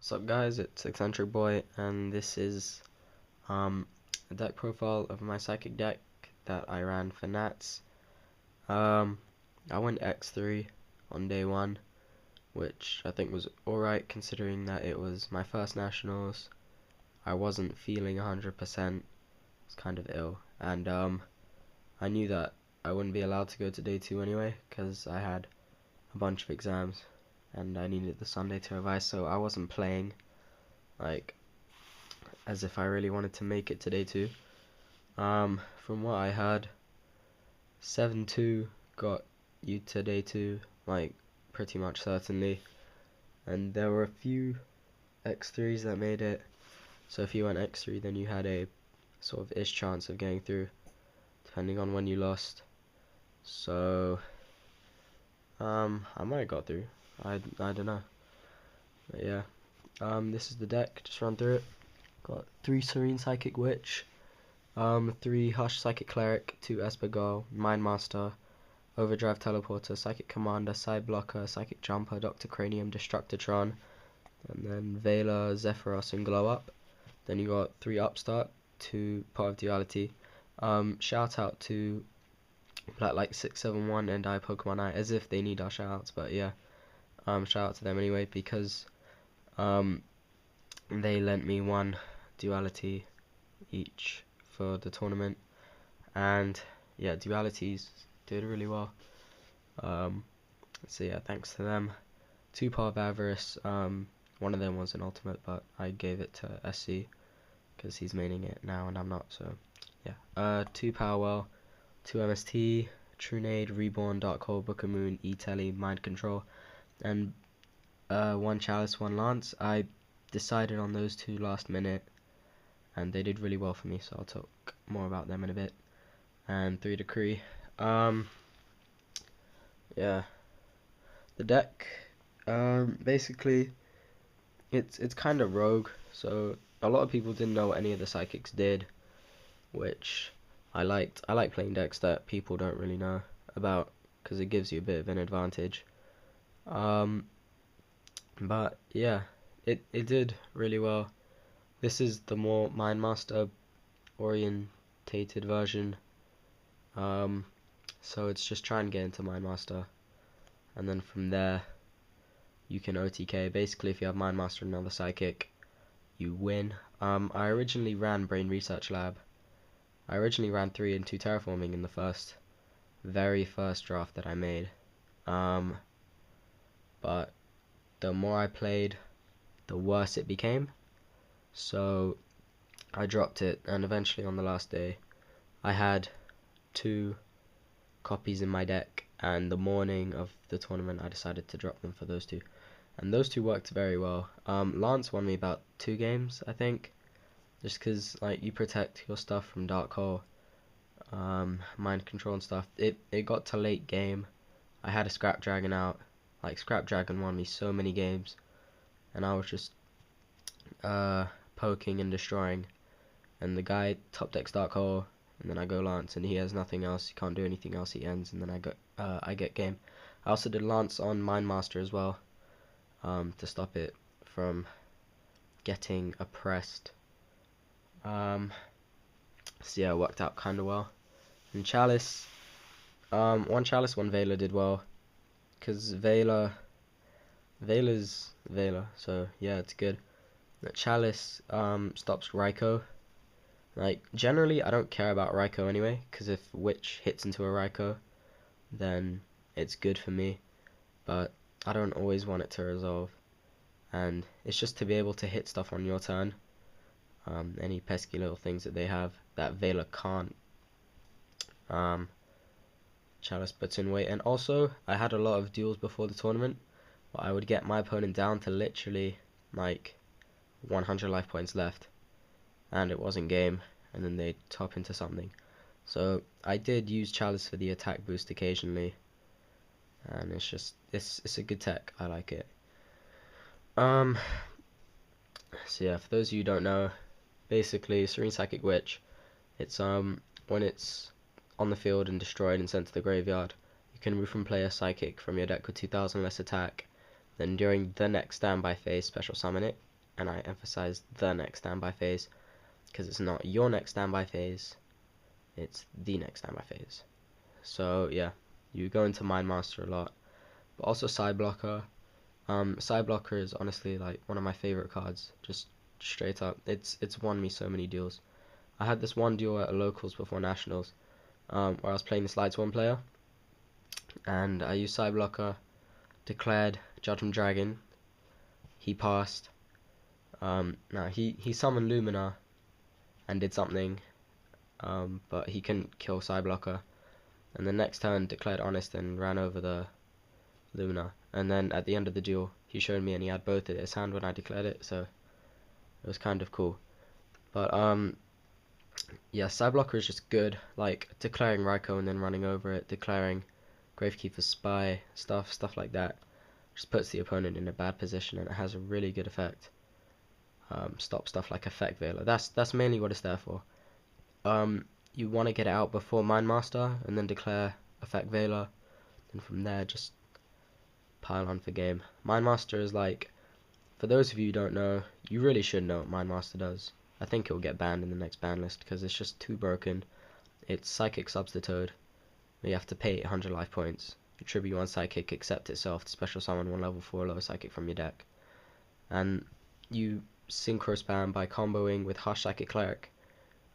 What's up guys, it's EcBoy and this is a deck profile of my psychic deck that I ran for Nats. I went X-3 on day one, which I think was alright considering that it was my first nationals. I wasn't feeling 100%, I was kind of ill, and I knew that I wouldn't be allowed to go to day two anyway because I had a bunch of exams and I needed the Sunday to revise, so I wasn't playing like as if I really wanted to make it to day two. From what I heard, 7-2 got you to day two, like pretty much certainly, and there were a few X3s that made it, so if you went X3 then you had a sort of ish chance of getting through depending on when you lost. So I might have got through. I don't know. But yeah. This is the deck, just run through it. Got 3 Serene Psychic Witch, 3 Hush Psychic Cleric, 2 EcBoy, Mind Master, Overdrive Teleporter, Psychic Commander, Side Blocker, Psychic Jumper, Dr. Cranium, Destructotron, and then Veiler, Zephyros, and Glow Up. Then you got 3 Upstart, 2 Part of Duality. Shout out to Black671 and I Pokemon Eye, as if they need our shout outs, but yeah. Shout out to them anyway because they lent me 1 duality each for the tournament, and yeah, dualities did really well. So yeah, thanks to them. 2 Power of Avarice, one of them was an ultimate, but I gave it to SC because he's maining it now and I'm not, so yeah. 2 Powerwell, 2 MST, Trunade, Reborn, Dark Hole, Book of Moon, E-Telly, Mind Control, and 1 Chalice, 1 Lance. I decided on those 2 last minute and they did really well for me, so I'll talk more about them in a bit. And 3 Decree. Yeah, the deck, basically it's kind of rogue, so a lot of people didn't know what any of the psychics did, which I liked. I like playing decks that people don't really know about because it gives you a bit of an advantage. But yeah, it did really well. This is the more Mind Master orientated version. So it's just try and get into Mind Master, and then from there you can OTK. Basically, if you have Mind Master and another psychic, you win. I originally ran Brain Research Lab. I originally ran 3 and 2 Terraforming in the very first draft that I made. But the more I played, the worse it became. So I dropped it, and eventually on the last day, I had 2 copies in my deck, and the morning of the tournament I decided to drop them for those 2, and those 2 worked very well. Lance won me about 2 games, I think, just because like you protect your stuff from Dark Hole, Mind Control and stuff. It got to late game, I had a Scrap Dragon out. Like Scrap Dragon won me so many games, and I was just poking and destroying, and the guy top decks Dark Hole, and then I go Lance, and he has nothing else, he can't do anything else, he ends, and then I get game. I also did Lance on Mind Master as well, to stop it from getting oppressed. So yeah, it worked out kinda well. And Chalice, 1 Chalice, 1 Veiler did well, because Veiler's Veiler, so yeah, it's good. The Chalice stops Raikou. Like, generally I don't care about Raikou anyway, because if Witch hits into a Raikou, then it's good for me, but I don't always want it to resolve, and it's just to be able to hit stuff on your turn, any pesky little things that they have that Veiler can't. Chalice puts in weight, and also I had a lot of duels before the tournament, but I would get my opponent down to literally like 100 life points left, and it wasn't game, and then they'd top into something. So I did use Chalice for the attack boost occasionally, and it's a good tech. I like it. So yeah, for those of you who don't know, basically Serene Psychic Witch, it's when it's on the field and destroyed and sent to the graveyard, you can remove from play a psychic from your deck with 2000 less attack. Then during the next standby phase, special summon it. and I emphasize the next standby phase, because it's not your next standby phase, it's the next standby phase. So yeah, you go into Mind Master a lot, but also Side Blocker. Side Blocker is honestly like one of my favorite cards, just straight up. It's won me so many duels. I had this one duel at locals before nationals, where I was playing this Lights 1 player, and I used Side Blocker, declared Judgment Dragon. He passed. Now he summoned Lumina and did something, but he couldn't kill Side Blocker. And the next turn declared Honest and ran over the Lumina. And then at the end of the duel, he showed me and he had both in his hand when I declared it, so it was kind of cool. But yeah, Side Blocker is just good, like declaring Raikou and then running over it, declaring Gravekeeper's Spy, stuff like that. Just puts the opponent in a bad position, and it has a really good effect. Stop stuff like Effect Veiler. That's mainly what it's there for. You want to get it out before Mind Master, and then declare Effect Veiler, and from there just pile on for game. Mind Master is like, for those of you who don't know, you really should know what Mind Master does. I think it will get banned in the next ban list because it's just too broken. It's Psychic Substitute. You have to pay 800 life points. Tribute 1 Psychic, accept itself to special summon 1 level 4 lower Psychic from your deck. And you synchro spam by comboing with Harsh Psychic Cleric.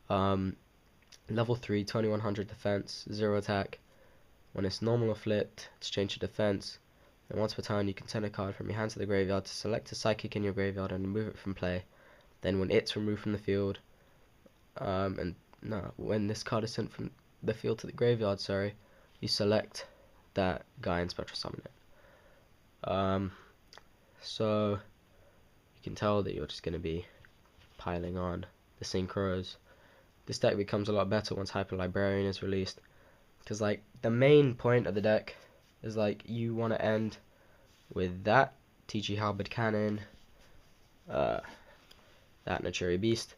Level 3, 2100 defense, 0 attack. When it's normal or flipped, it's changed to defense. And once per turn, you can send a card from your hand to the graveyard to select a Psychic in your graveyard and remove it from play. Then when it's removed from the field, when this card is sent from the field to the graveyard, you select that guy and special summon it. So you can tell that you're just going to be piling on the synchros. This deck becomes a lot better once Hyper Librarian is released, because like the main point of the deck is like you want to end with that TG Halberd Cannon, that Naturi Beast,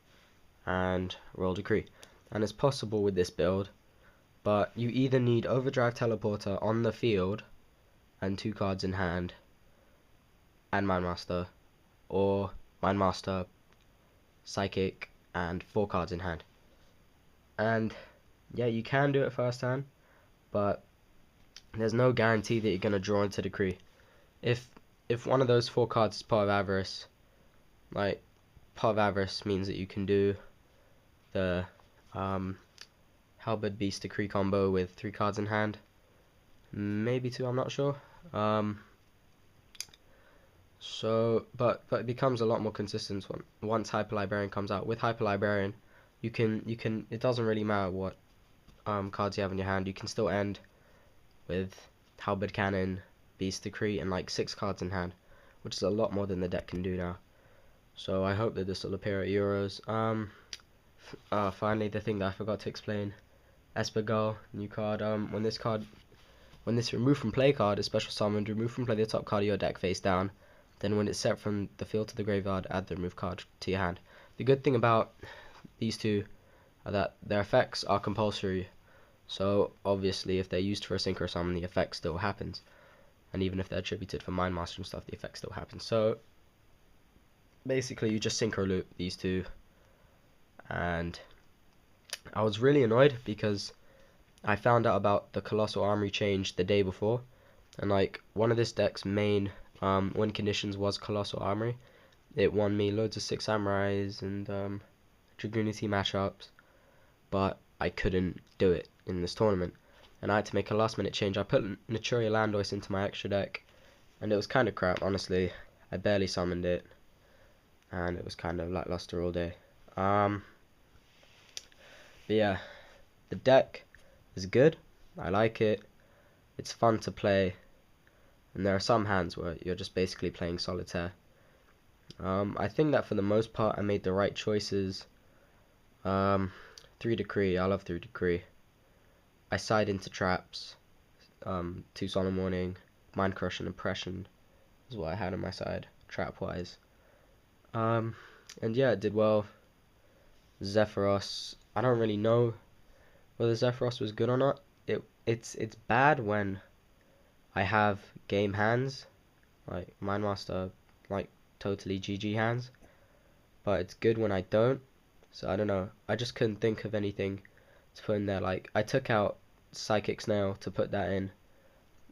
and Royal Decree. And it's possible with this build, but you either need Overdrive Teleporter on the field and 2 cards in hand and Mind Master, or Mind Master, Psychic, and 4 cards in hand. And yeah, you can do it first hand, but there's no guarantee that you're going to draw into Decree. If one of those 4 cards is Pot of Avarice, like Pot of Avarice means that you can do the Halberd Beast Decree combo with 3 cards in hand, maybe 2, I'm not sure. But it becomes a lot more consistent once Hyper Librarian comes out. With Hyper Librarian, you can it doesn't really matter what cards you have in your hand. You can still end with Halberd Cannon, Beast Decree, and like 6 cards in hand, which is a lot more than the deck can do now. So I hope that this will appear at Euros. Finally, the thing that I forgot to explain, EcBoy, new card. When this removed from play card is special summoned, remove from play the top card of your deck face down. Then when it's set from the field to the graveyard, add the remove card to your hand. The good thing about these two are that their effects are compulsory. So obviously, if they're used for a synchro summon, the effect still happens. And even if they're attributed for Mind Master and stuff, the effect still happens. So basically, you just synchro loop these two. And I was really annoyed because I found out about the Colossal Armory change the day before, and like one of this deck's main win conditions was Colossal Armory. It won me loads of 6 Samurais and Dragoonity matchups, but I couldn't do it in this tournament, and I had to make a last minute change. I put Naturia Landois into my extra deck, and it was kind of crap, honestly. I barely summoned it, and it was kind of lackluster all day. But yeah, the deck is good. I like it. It's fun to play, and there are some hands where you're just basically playing solitaire. I think that for the most part I made the right choices. 3 Decree, I love 3 Decree. I side into traps. 2 Solemn Warning, Mind Crush and Impression is what I had on my side, trap wise. And yeah, it did well. Zephyros, I don't really know whether Zephyros was good or not. It's bad when I have game hands, like Mind Master, like totally GG hands, but it's good when I don't. So I don't know. I just couldn't think of anything to put in there. Like I took out Psychic Snail to put that in,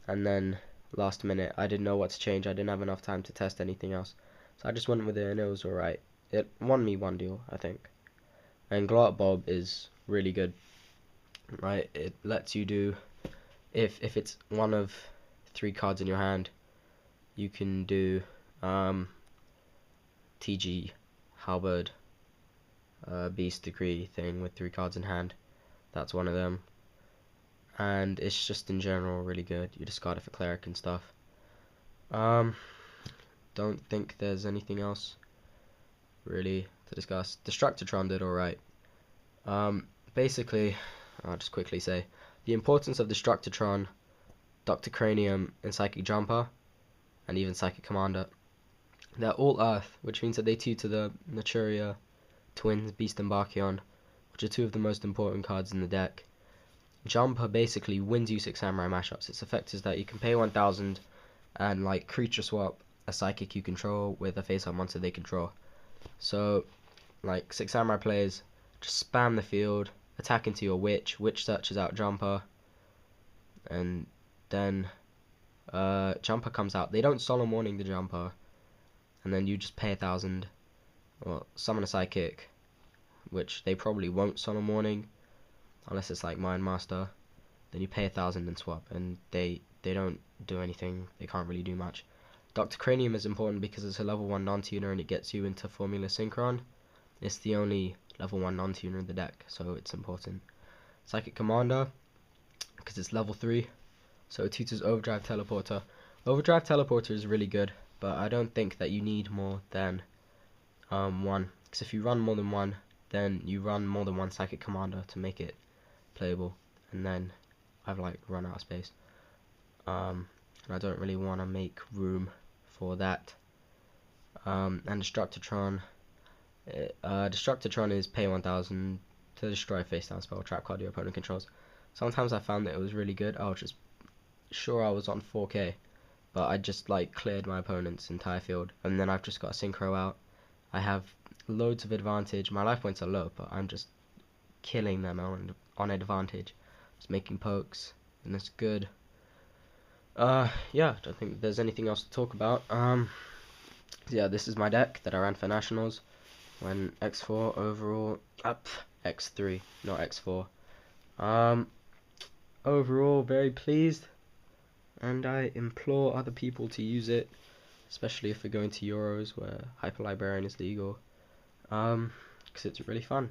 and then last minute I didn't know what to change. I didn't have enough time to test anything else, so I just went with it and it was alright. It won me one deal, I think. And Glow Up Bob is really good, right? It lets you do, if it's one of 3 cards in your hand, you can do TG Halberd Beast Decree thing with 3 cards in hand. That's one of them. And it's just in general really good. You discard it for cleric and stuff. Don't think there's anything else really to discuss. Destructotron did alright. Basically, I'll just quickly say the importance of Destructotron, Dr. Cranium, and Psychic Jumper, and even Psychic Commander. They're all Earth, which means that they tune to the Naturia Twins, Beast and Barkion, which are 2 of the most important cards in the deck. Jumper basically wins you 6 Samurai mashups. Its effect is that you can pay 1,000 and like creature swap a psychic you control with a face-up monster they control. So like 6 Samurai players just spam the field, attack into your witch searches out Jumper, and then Jumper comes out. They don't Solemn Warning the Jumper, and then you just pay 1,000 or summon a psychic, which they probably won't Solemn Warning unless it's like Mind Master. Then you pay 1,000 and swap, and they don't do anything. They can't really do much. Dr. Cranium is important because it's a level 1 non-tuner and it gets you into Formula Synchron. It's the only level 1 non-tuner in the deck, so it's important. Psychic Commander, because it's level 3, so it tutors Overdrive Teleporter. Overdrive Teleporter is really good, but I don't think that you need more than 1, because if you run more than 1, then you run more than 1 Psychic Commander to make it playable, and then I've like run out of space, and I don't really want to make room for that. And Destructotron, Destructotron is pay 1,000 to destroy a face down spell trap card your opponent controls. Sometimes I found that it was really good. I was just sure I was on 4k, but I just like cleared my opponent's entire field, and then I've just got a synchro out. I have loads of advantage. My life points are low, but I'm just killing them on advantage, just making pokes, and it's good. Yeah, I don't think there's anything else to talk about. Yeah, this is my deck that I ran for Nationals when X4 overall, X3, not X4. Overall, very pleased, and I implore other people to use it, especially if we're going to Euros where Hyper Librarian is legal, because it's really fun.